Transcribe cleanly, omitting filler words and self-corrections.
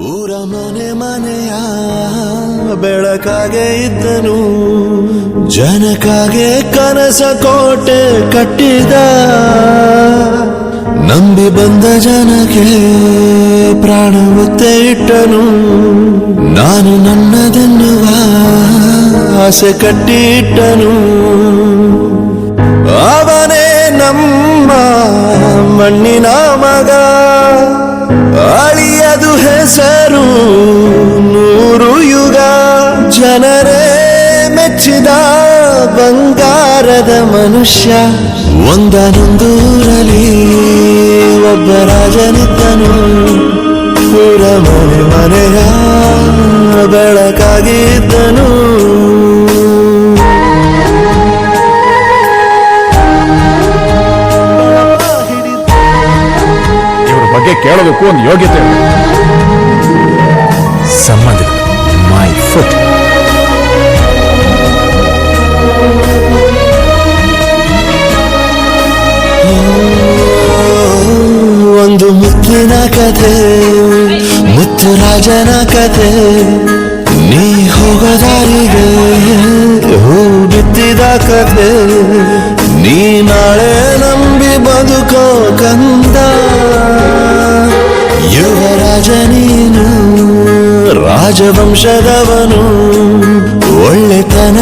ಊರ ಮನೆ ಮನೆಯ ಬೆಳಕಾಗೆ ಇದ್ದನು, ಜನಕಾಗೆ ಕನಸ ಕೋಟೆ ಕಟ್ಟಿದ, ನಂಬಿ ಬಂದ ಜನಕ್ಕೆ ಪ್ರಾಣ ಒತ್ತೆ ಇಟ್ಟನು, ನಾನು ನನ್ನದೆನ್ನುವ ಆಸೆ ಕಟ್ಟಿ ಇಟ್ಟನು. ಅವನೇ ನಮ್ಮ ಮಣ್ಣಿನ ಮಗ, ಅಳಿಯದು ಹೆಸರು ನೂರು ಯುಗ, ಜನರೇ ಮೆಚ್ಚಿದ ಬಂಗಾರದ ಮನುಷ್ಯ. ಒಂದನೊಂದೂರಲ್ಲಿ ಒಬ್ಬ ರಾಜನಿದ್ದನು, ಊರ ಮನೆ ಮನೆಯ ಬೆಳಕಾಗಿದ್ದನು. ಬಗ್ಗೆ ಕೇಳೋದಕ್ಕೂ ಒಂದು ಯೋಗ್ಯತೆ ಸಂಬಂಧಗಳು. My foot. ಒಂದು ಮುತ್ತಿನ ಕಥೆ, ಮುತ್ತು ರಾಜನ ಕಥೆ, ನೀ ಹೋಗದಾರಿಗೆ ಹೂ ಬಿತ್ತಿದ ಕಥೆ, ನೀ ನಾಳೆ ನಂಬಿ ಬದುಕೋ ಕಂದ, ಯುವರಾಜ ನೀನು ರಾಜವಂಶದವನು, ಒಳ್ಳೆತನ